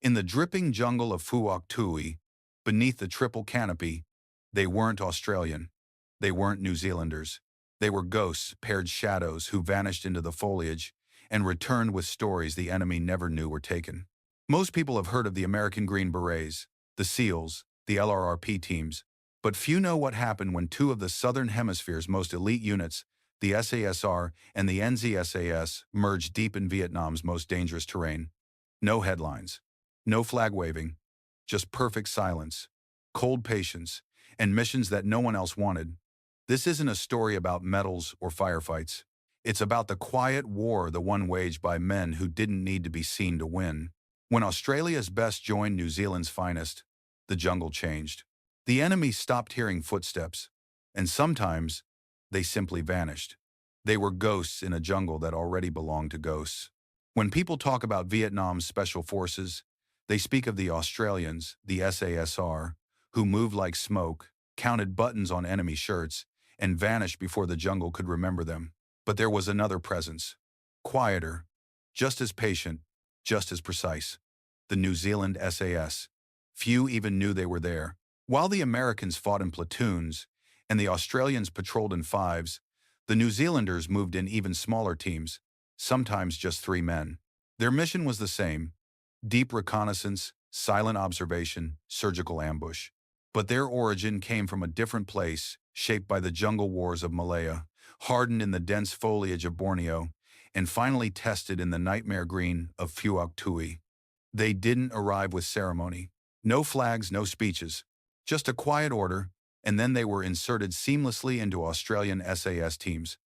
In the dripping jungle of Phuoc Tui, beneath the triple canopy, they weren't Australian. They weren't New Zealanders. They were ghosts, paired shadows who vanished into the foliage and returned with stories the enemy never knew were taken. Most people have heard of the American Green Berets, the SEALs, the LRRP teams, but few know what happened when two of the Southern Hemisphere's most elite units, the SASR and the NZSAS, merged deep in Vietnam's most dangerous terrain. No headlines, no flag waving, just perfect silence, cold patience, and missions that no one else wanted. This isn't a story about medals or firefights. It's about the quiet war, the one waged by men who didn't need to be seen to win. When Australia's best joined New Zealand's finest, the jungle changed. The enemy stopped hearing footsteps, and sometimes they simply vanished. They were ghosts in a jungle that already belonged to ghosts. When people talk about Vietnam's special forces, they speak of the Australians, the SASR, who moved like smoke, counted buttons on enemy shirts, and vanished before the jungle could remember them. But there was another presence, quieter, just as patient, just as precise. The New Zealand SAS. Few even knew they were there. While the Americans fought in platoons and the Australians patrolled in fives, the New Zealanders moved in even smaller teams, sometimes just 3 men. Their mission was the same: deep reconnaissance, silent observation, surgical ambush. But their origin came from a different place, shaped by the jungle wars of Malaya, hardened in the dense foliage of Borneo, and finally tested in the nightmare green of Phuoc Tui. They didn't arrive with ceremony. No flags, no speeches. Just a quiet order, and then they were inserted seamlessly into Australian SAS teams.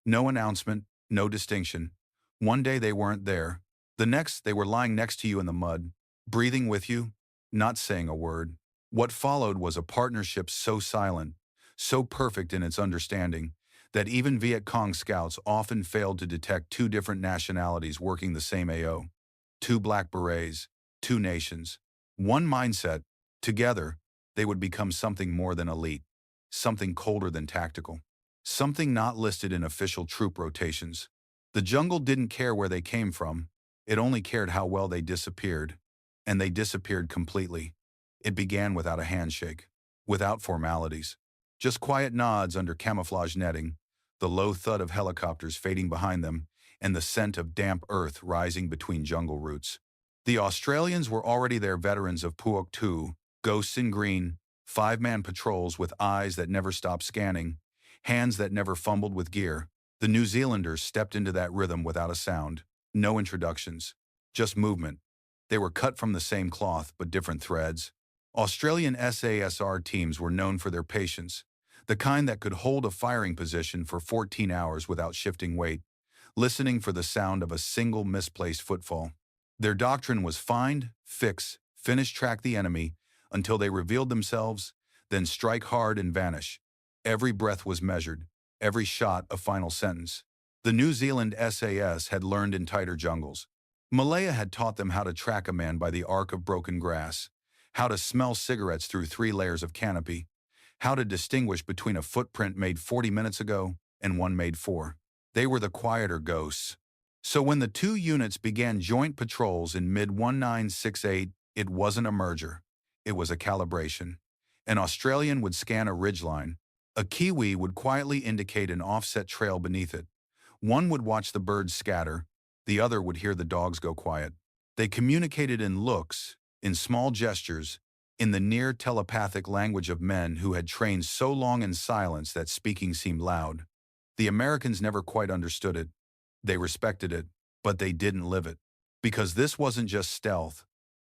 No announcement, no distinction. One day they weren't there. The next, they were lying next to you in the mud, breathing with you, not saying a word. What followed was a partnership so silent, so perfect in its understanding, that even Viet Cong scouts often failed to detect 2 different nationalities working the same AO. 2 black berets, 2 nations, one mindset. Together, they would become something more than elite, something colder than tactical, something not listed in official troop rotations. The jungle didn't care where they came from, it only cared how well they disappeared. And they disappeared completely. It began without a handshake, without formalities, just quiet nods under camouflage netting, the low thud of helicopters fading behind them, and the scent of damp earth rising between jungle roots. The Australians were already there, veterans of Phuoc Tu, ghosts in green, 5-man patrols with eyes that never stopped scanning, hands that never fumbled with gear. The New Zealanders stepped into that rhythm without a sound, no introductions, just movement. They were cut from the same cloth but different threads. Australian SASR teams were known for their patience, the kind that could hold a firing position for 14 hours without shifting weight, listening for the sound of a single misplaced footfall. Their doctrine was find, fix, finish, track the enemy until they revealed themselves, then strike hard and vanish. Every breath was measured, every shot a final sentence. The New Zealand SAS had learned in tighter jungles. Malaya had taught them how to track a man by the arc of broken grass, how to smell cigarettes through 3 layers of canopy, how to distinguish between a footprint made 40 minutes ago and one made 4. They were the quieter ghosts. So when the 2 units began joint patrols in mid-1968, it wasn't a merger. It was a calibration. An Australian would scan a ridgeline. A Kiwi would quietly indicate an offset trail beneath it. One would watch the birds scatter. The other would hear the dogs go quiet. They communicated in looks, in small gestures, in the near telepathic language of men who had trained so long in silence that speaking seemed loud. The Americans never quite understood it. They respected it, but they didn't live it. Because this wasn't just stealth.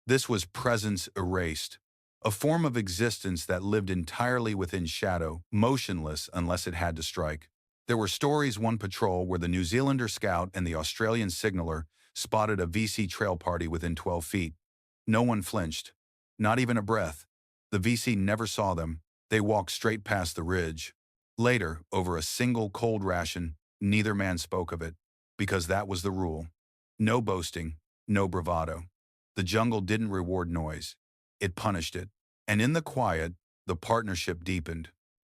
This was presence erased. A form of existence that lived entirely within shadow, motionless unless it had to strike. There were stories one patrol where the New Zealander scout and the Australian signaller spotted a VC trail party within 12 feet. No one flinched. Not even a breath. The VC never saw them. They walked straight past the ridge. Later, over a single cold ration, neither man spoke of it, because that was the rule. No boasting, no bravado. The jungle didn't reward noise. It punished it. And in the quiet, the partnership deepened.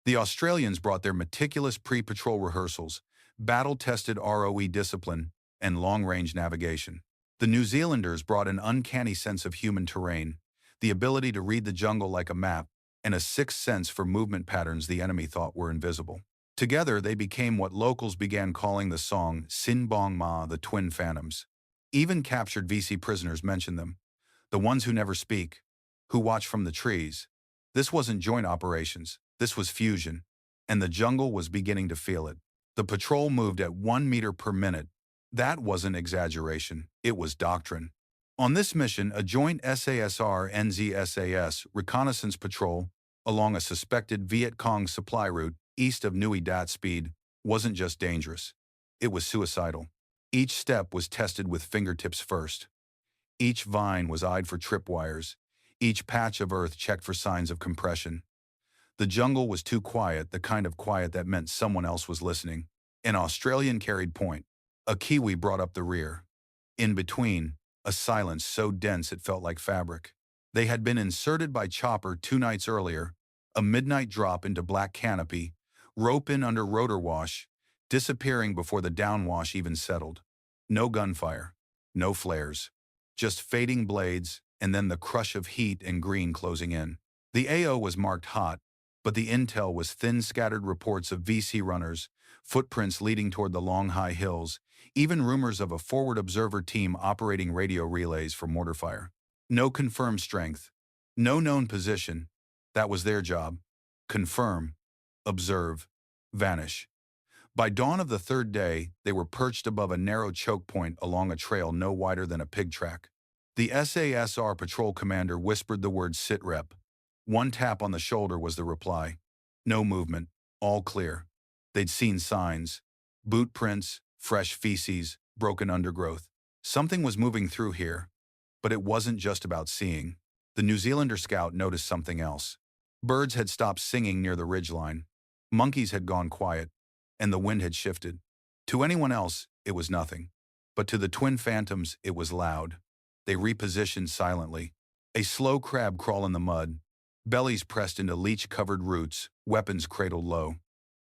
The Australians brought their meticulous pre-patrol rehearsals, battle-tested ROE discipline, and long-range navigation. The New Zealanders brought an uncanny sense of human terrain, the ability to read the jungle like a map, and a sixth sense for movement patterns the enemy thought were invisible. Together, they became what locals began calling the song Sin Bong Ma, the Twin Phantoms. Even captured VC prisoners mentioned them, the ones who never speak, who watch from the trees. This wasn't joint operations, this was fusion, and the jungle was beginning to feel it. The patrol moved at 1 meter per minute. That wasn't exaggeration, it was doctrine. On this mission, a joint SASR-NZ-SAS reconnaissance patrol along a suspected Viet Cong supply route east of Nui Dat Speed wasn't just dangerous, it was suicidal. Each step was tested with fingertips first. Each vine was eyed for tripwires, each patch of earth checked for signs of compression. The jungle was too quiet, the kind of quiet that meant someone else was listening. An Australian carried point. A Kiwi brought up the rear. In between, a silence so dense it felt like fabric. They had been inserted by chopper 2 nights earlier, a midnight drop into black canopy, rope in under rotor wash, disappearing before the downwash even settled. No gunfire, no flares, just fading blades, and then the crush of heat and green closing in. The AO was marked hot, but the intel was thin scattered reports of VC runners, footprints leading toward the long high hills, even rumors of a forward observer team operating radio relays for mortar fire. No confirmed strength, no known position. That was their job. Confirm, observe, vanish. By dawn of the third day, they were perched above a narrow choke point along a trail no wider than a pig track. The SASR patrol commander whispered the word "sitrep." One tap on the shoulder was the reply. No movement, all clear. They'd seen signs. Boot prints, fresh feces, broken undergrowth. Something was moving through here. But it wasn't just about seeing. The New Zealander scout noticed something else. Birds had stopped singing near the ridgeline. Monkeys had gone quiet, and the wind had shifted. To anyone else, it was nothing. But to the twin phantoms, it was loud. They repositioned silently. A slow crab crawl in the mud, bellies pressed into leech-covered roots, weapons cradled low.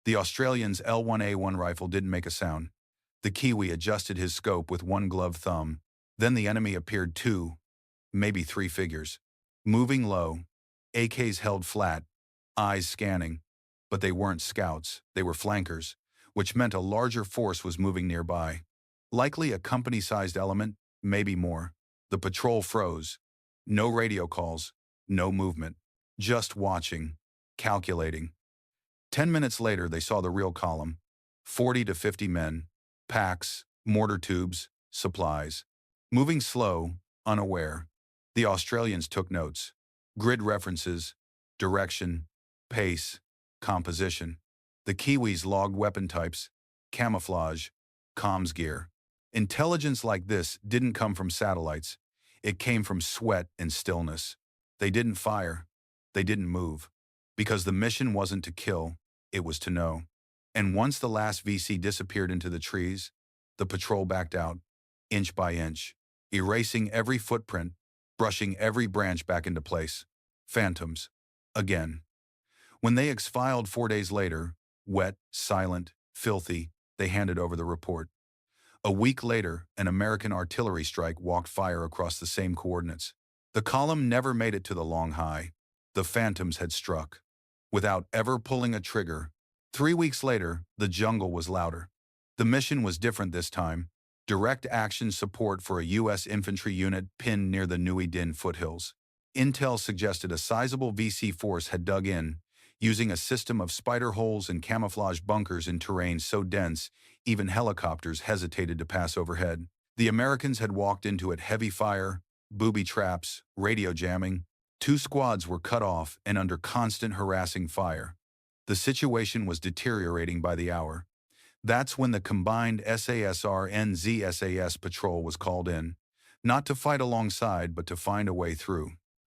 The Australian's L1A1 rifle didn't make a sound. The Kiwi adjusted his scope with one gloved thumb. Then the enemy appeared 2, maybe 3 figures. Moving low, AKs held flat, eyes scanning. But they weren't scouts, they were flankers, which meant a larger force was moving nearby. Likely a company-sized element, maybe more. The patrol froze. No radio calls, no movement. Just watching, calculating. 10 minutes later, they saw the real column. 40 to 50 men, packs, mortar tubes, supplies. Moving slow, unaware. The Australians took notes. Grid references, direction, pace, composition. The Kiwis logged weapon types, camouflage, comms gear. Intelligence like this didn't come from satellites. It came from sweat and stillness. They didn't fire. They didn't move. Because the mission wasn't to kill, it was to know. And once the last VC disappeared into the trees, the patrol backed out, inch by inch, erasing every footprint, brushing every branch back into place. Phantoms. Again. When they exfiled 4 days later, wet, silent, filthy, they handed over the report. A week later, an American artillery strike walked fire across the same coordinates. The column never made it to the long high. The phantoms had struck. Without ever pulling a trigger. 3 weeks later, the jungle was louder. The mission was different this time. Direct action support for a U.S. infantry unit pinned near the Nui Din foothills. Intel suggested a sizable VC force had dug in, using a system of spider holes and camouflage bunkers in terrain so dense, even helicopters hesitated to pass overhead. The Americans had walked into it heavy fire, booby traps, radio jamming. 2 squads were cut off and under constant harassing fire. The situation was deteriorating by the hour. That's when the combined SASR-NZ-SAS patrol was called in, not to fight alongside but to find a way through.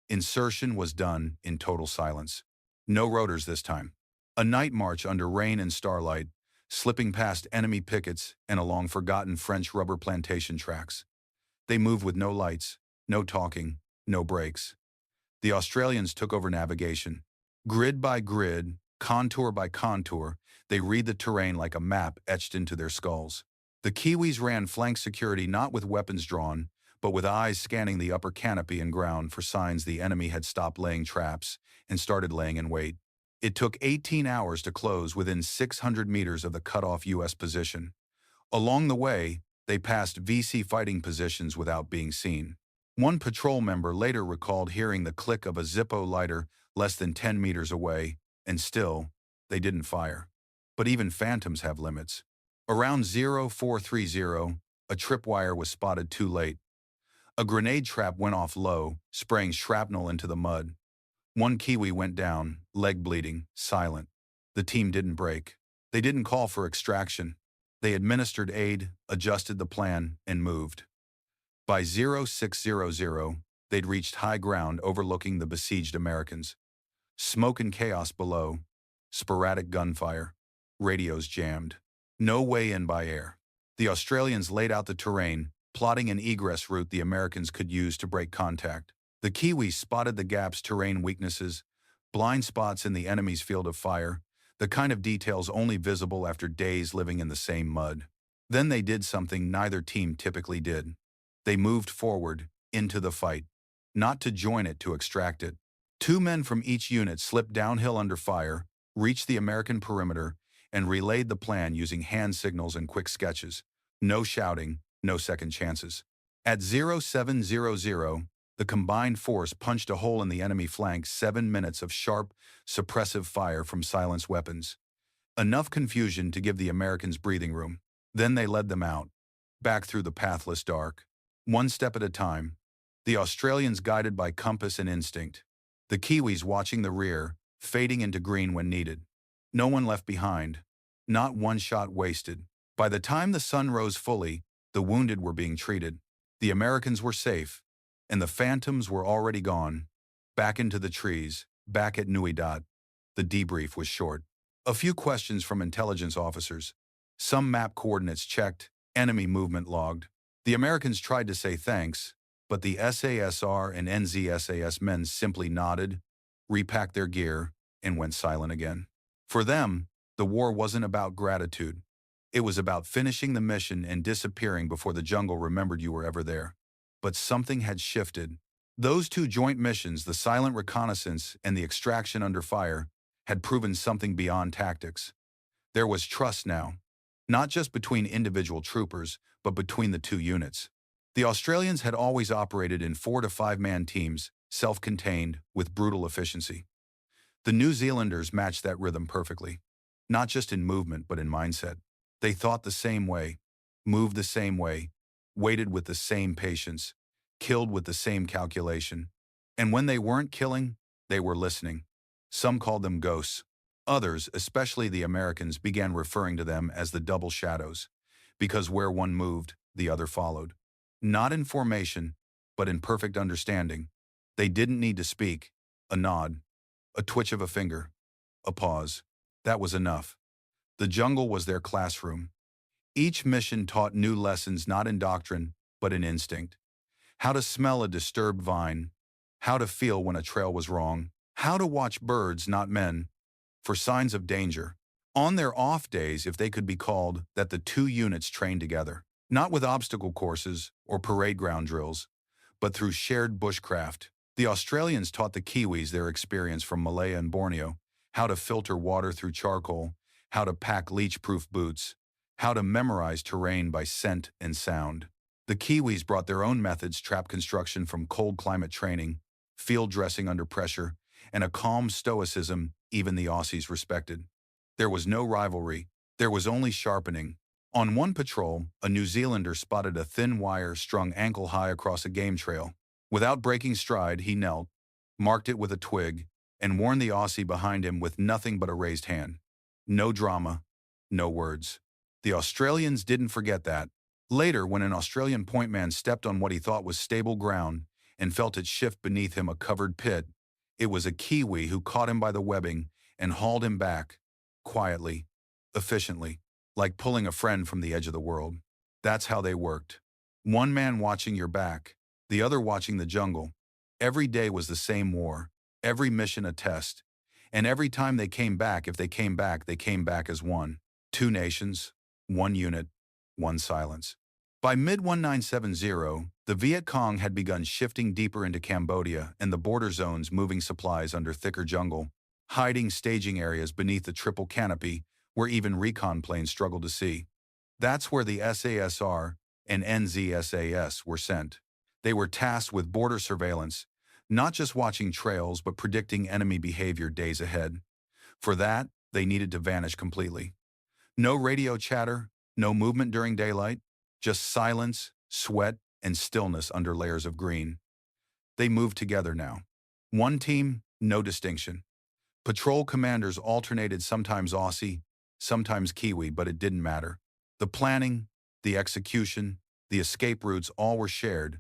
Insertion was done in total silence. No rotors this time. A night march under rain and starlight, slipping past enemy pickets and along forgotten French rubber plantation tracks. They moved with no lights, no talking, no breaks. The Australians took over navigation. Grid by grid, contour by contour, they read the terrain like a map etched into their skulls. The Kiwis ran flank security not with weapons drawn, but with eyes scanning the upper canopy and ground for signs the enemy had stopped laying traps and started laying in wait. It took 18 hours to close within 600 meters of the cut-off U.S. position. Along the way, they passed VC fighting positions without being seen. One patrol member later recalled hearing the click of a Zippo lighter less than 10 meters away, and still, they didn't fire. But even phantoms have limits. Around 0430, a tripwire was spotted too late. A grenade trap went off low, spraying shrapnel into the mud. One Kiwi went down, leg bleeding, silent. The team didn't break. They didn't call for extraction. They administered aid, adjusted the plan, and moved. By 0600, they'd reached high ground overlooking the besieged Americans. Smoke and chaos below, sporadic gunfire, radios jammed. No way in by air. The Australians laid out the terrain, plotting an egress route the Americans could use to break contact. The Kiwis spotted the gaps, terrain weaknesses, blind spots in the enemy's field of fire, the kind of details only visible after days living in the same mud. Then they did something neither team typically did. They moved forward, into the fight. Not to join it, to extract it. 2 men from each unit slipped downhill under fire, reached the American perimeter, and relayed the plan using hand signals and quick sketches. No shouting, no second chances. At 0700, the combined force punched a hole in the enemy flank. 7 minutes of sharp, suppressive fire from silenced weapons. Enough confusion to give the Americans breathing room. Then they led them out, back through the pathless dark. One step at a time, the Australians guided by compass and instinct. The Kiwis watching the rear, fading into green when needed. No one left behind. Not one shot wasted. By the time the sun rose fully, the wounded were being treated. The Americans were safe, and the phantoms were already gone. Back into the trees, back at Nui Dat. The debrief was short. A few questions from intelligence officers. Some map coordinates checked, enemy movement logged. The Americans tried to say thanks, but the SASR and NZSAS men simply nodded, repacked their gear, and went silent again. For them, the war wasn't about gratitude. It was about finishing the mission and disappearing before the jungle remembered you were ever there. But something had shifted. Those 2 joint missions, the silent reconnaissance and the extraction under fire, had proven something beyond tactics. There was trust now, not just between individual troopers, but between the 2 units. The Australians had always operated in 4 to 5 man teams, self-contained, with brutal efficiency. The New Zealanders matched that rhythm perfectly, not just in movement but in mindset. They thought the same way, moved the same way, waited with the same patience, killed with the same calculation. And when they weren't killing, they were listening. Some called them ghosts. Others, especially the Americans, began referring to them as the double shadows, because where one moved, the other followed. Not in formation, but in perfect understanding. They didn't need to speak. A nod, a twitch of a finger, a pause. That was enough. The jungle was their classroom. Each mission taught new lessons, not in doctrine, but in instinct. How to smell a disturbed vine, how to feel when a trail was wrong, how to watch birds, not men, for signs of danger. On their off days, if they could be called, that the 2 units trained together, not with obstacle courses or parade ground drills, but through shared bushcraft. The Australians taught the Kiwis their experience from Malaya and Borneo, how to filter water through charcoal, how to pack leach-proof boots, how to memorize terrain by scent and sound. The Kiwis brought their own methods, trap construction from cold climate training, field dressing under pressure, and a calm stoicism even the Aussies respected. There was no rivalry. There was only sharpening. On one patrol, a New Zealander spotted a thin wire strung ankle-high across a game trail. Without breaking stride, he knelt, marked it with a twig, and warned the Aussie behind him with nothing but a raised hand. No drama, no words. The Australians didn't forget that. Later, when an Australian pointman stepped on what he thought was stable ground and felt it shift beneath him, a covered pit, it was a Kiwi who caught him by the webbing and hauled him back, quietly, efficiently, like pulling a friend from the edge of the world. That's how they worked. One man watching your back, the other watching the jungle. Every day was the same war, every mission a test. And every time they came back, if they came back, they came back as one. 2 nations, 1 unit, 1 silence. By mid-1970, the Viet Cong had begun shifting deeper into Cambodia and the border zones, moving supplies under thicker jungle, hiding staging areas beneath the triple canopy where even recon planes struggled to see. That's where the SASR and NZSAS were sent. They were tasked with border surveillance, not just watching trails but predicting enemy behavior days ahead. For that, they needed to vanish completely. No radio chatter, no movement during daylight, just silence, sweat, and stillness under layers of green. They moved together now. One team, no distinction. Patrol commanders alternated, sometimes Aussie, sometimes Kiwi, but it didn't matter. The planning, the execution, the escape routes all were shared.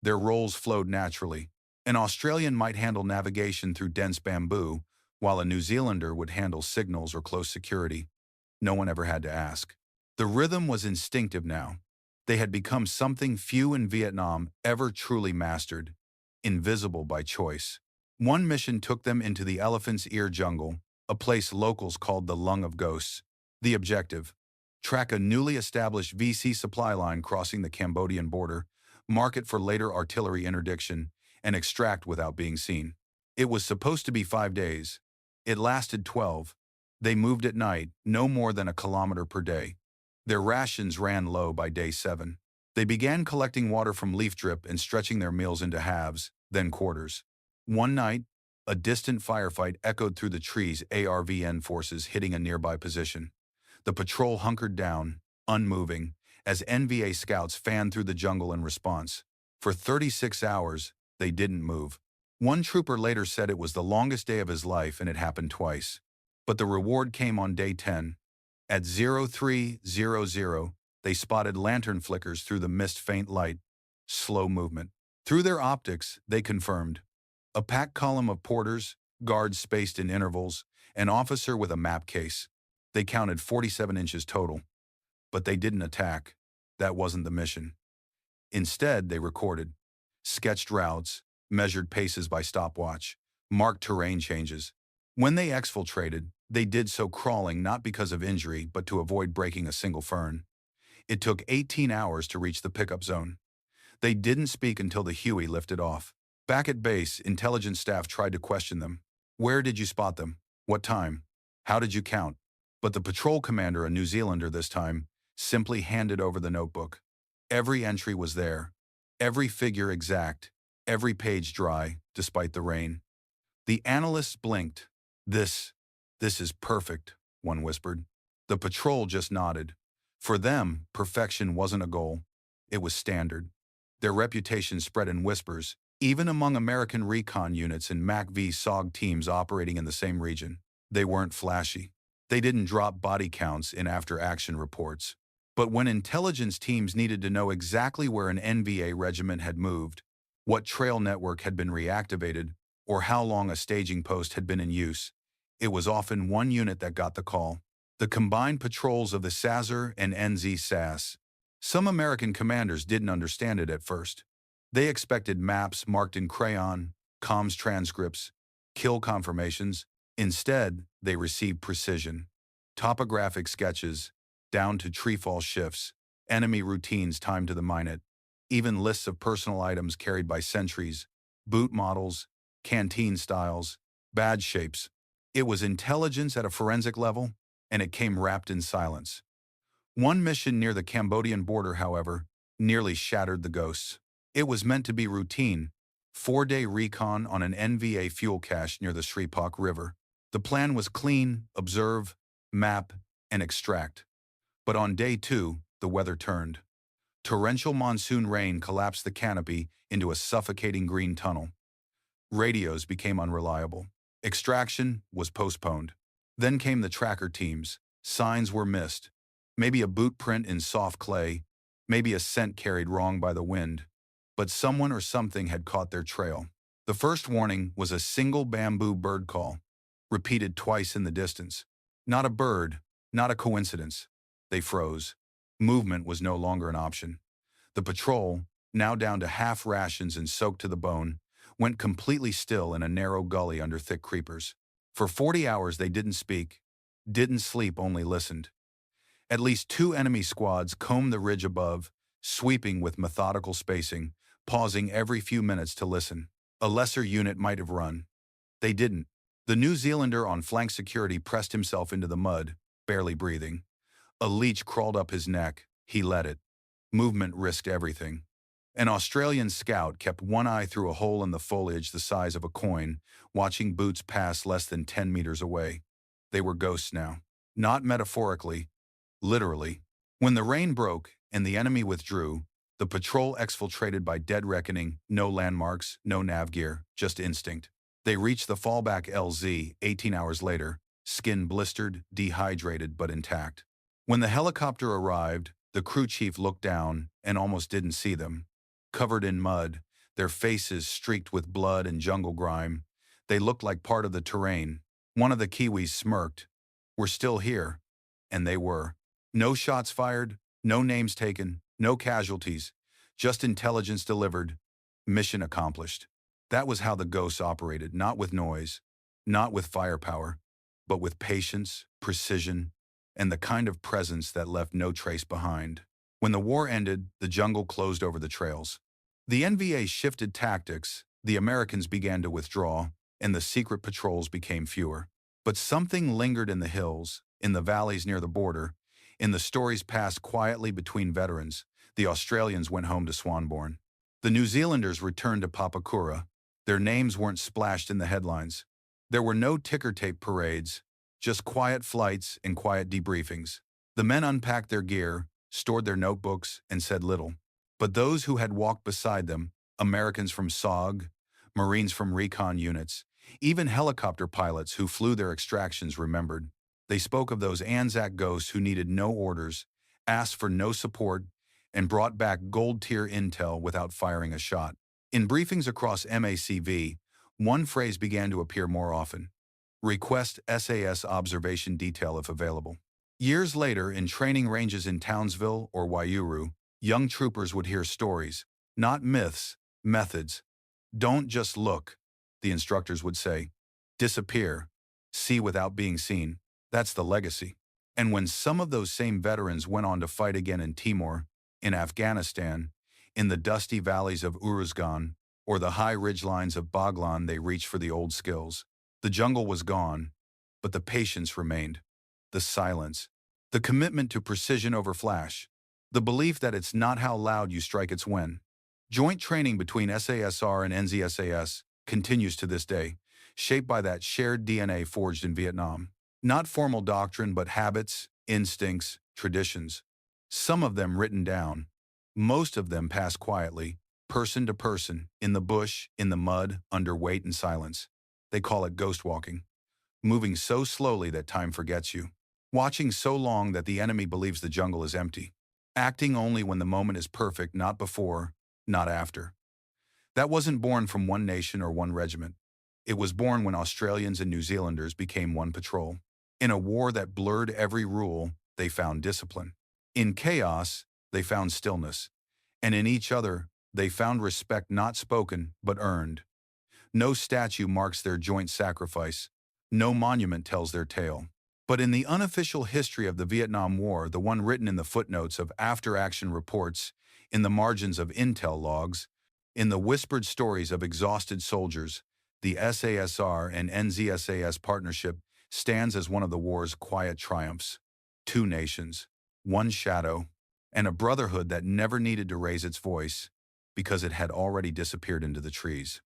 Their roles flowed naturally. An Australian might handle navigation through dense bamboo, while a New Zealander would handle signals or close security. No one ever had to ask. The rhythm was instinctive now. They had become something few in Vietnam ever truly mastered, invisible by choice. One mission took them into the Elephant's Ear jungle, a place locals called the Lung of Ghosts. The objective: track a newly established VC supply line crossing the Cambodian border, mark it for later artillery interdiction, and extract without being seen. It was supposed to be 5 days. It lasted 12. They moved at night, no more than a kilometer per day. Their rations ran low by day 7. They began collecting water from leaf drip and stretching their meals into halves, then quarters. One night, a distant firefight echoed through the trees, ARVN forces hitting a nearby position. The patrol hunkered down, unmoving, as NVA scouts fanned through the jungle in response. For 36 hours, they didn't move. One trooper later said it was the longest day of his life, and it happened twice. But the reward came on day 10. At 0300, they spotted lantern flickers through the mist, faint light, slow movement. Through their optics, they confirmed. A packed column of porters, guards spaced in intervals, an officer with a map case. They counted 47 inches total. But they didn't attack. That wasn't the mission. Instead, they recorded, sketched routes, measured paces by stopwatch, marked terrain changes. When they exfiltrated, they did so crawling, not because of injury, but to avoid breaking a single fern. It took 18 hours to reach the pickup zone. They didn't speak until the Huey lifted off. Back at base, intelligence staff tried to question them. Where did you spot them? What time? How did you count? But the patrol commander, a New Zealander this time, simply handed over the notebook. Every entry was there. Every figure exact. Every page dry, despite the rain. The analysts blinked. This is perfect, one whispered. The patrol just nodded. For them, perfection wasn't a goal. It was standard. Their reputation spread in whispers, even among American recon units and MACV SOG teams operating in the same region. They weren't flashy. They didn't drop body counts in after-action reports. But when intelligence teams needed to know exactly where an NVA regiment had moved, what trail network had been reactivated, or how long a staging post had been in use, it was often one unit that got the call. The combined patrols of the SASR and NZ-SAS. Some American commanders didn't understand it at first. They expected maps marked in crayon, comms transcripts, kill confirmations. Instead, they received precision. Topographic sketches, down to treefall shifts, enemy routines timed to the minute, even lists of personal items carried by sentries, boot models, canteen styles, badge shapes. It was intelligence at a forensic level, and it came wrapped in silence. One mission near the Cambodian border, however, nearly shattered the ghosts. It was meant to be routine, 4-day recon on an NVA fuel cache near the Sripak River. The plan was clean, observe, map, and extract. But on day 2, the weather turned. Torrential monsoon rain collapsed the canopy into a suffocating green tunnel. Radios became unreliable. Extraction was postponed. Then came the tracker teams. Signs were missed. Maybe a boot print in soft clay, maybe a scent carried wrong by the wind. But someone or something had caught their trail. The first warning was a single bamboo bird call, repeated twice in the distance. Not a bird, not a coincidence. They froze. Movement was no longer an option. The patrol, now down to half rations and soaked to the bone, went completely still in a narrow gully under thick creepers. For 40 hours they didn't speak, didn't sleep, only listened. At least 2 enemy squads combed the ridge above, sweeping with methodical spacing, pausing every few minutes to listen. A lesser unit might have run. They didn't. The New Zealander on flank security pressed himself into the mud, barely breathing. A leech crawled up his neck. He let it. Movement risked everything. An Australian scout kept one eye through a hole in the foliage the size of a coin, watching boots pass less than 10 meters away. They were ghosts now. Not metaphorically, literally. When the rain broke and the enemy withdrew, the patrol exfiltrated by dead reckoning, no landmarks, no nav gear, just instinct. They reached the fallback LZ 18 hours later, skin blistered, dehydrated but intact. When the helicopter arrived, the crew chief looked down and almost didn't see them. Covered in mud, their faces streaked with blood and jungle grime, they looked like part of the terrain. One of the Kiwis smirked. "We're still here." And they were. No shots fired, no names taken, no casualties, just intelligence delivered, mission accomplished. That was how the ghosts operated, not with noise, not with firepower, but with patience, precision, and the kind of presence that left no trace behind. When the war ended, the jungle closed over the trails. The NVA shifted tactics, the Americans began to withdraw, and the secret patrols became fewer. But something lingered in the hills, in the valleys near the border, in the stories passed quietly between veterans. The Australians went home to Swanbourne. The New Zealanders returned to Papakura. Their names weren't splashed in the headlines. There were no ticker tape parades, just quiet flights and quiet debriefings. The men unpacked their gear, stored their notebooks, and said little. But those who had walked beside them, Americans from SOG, Marines from recon units, even helicopter pilots who flew their extractions remembered. They spoke of those Anzac ghosts who needed no orders, asked for no support, and brought back gold-tier intel without firing a shot. In briefings across MACV, one phrase began to appear more often. Request SAS observation detail if available. Years later, in training ranges in Townsville or Waiyuru, young troopers would hear stories, not myths, methods. "Don't just look," the instructors would say. "Disappear. See without being seen." That's the legacy. And when some of those same veterans went on to fight again in Timor, in Afghanistan, in the dusty valleys of Uruzgan, or the high ridgelines of Baglan, they reached for the old skills. The jungle was gone, but the patience remained. The silence. The commitment to precision over flash. The belief that it's not how loud you strike, it's when. Joint training between SASR and NZSAS continues to this day, shaped by that shared DNA forged in Vietnam. Not formal doctrine, but habits, instincts, traditions. Some of them written down. Most of them passed quietly, person to person, in the bush, in the mud, under weight and silence. They call it ghost walking. Moving so slowly that time forgets you. Watching so long that the enemy believes the jungle is empty. Acting only when the moment is perfect, not before, not after. That wasn't born from one nation or one regiment. It was born when Australians and New Zealanders became one patrol. In a war that blurred every rule, they found discipline. In chaos, they found stillness. And in each other, they found respect not spoken, but earned. No statue marks their joint sacrifice. No monument tells their tale. But in the unofficial history of the Vietnam War, the one written in the footnotes of after-action reports, in the margins of intel logs, in the whispered stories of exhausted soldiers, the SASR and NZSAS partnership stands as one of the war's quiet triumphs. Two nations, one shadow, and a brotherhood that never needed to raise its voice because it had already disappeared into the trees.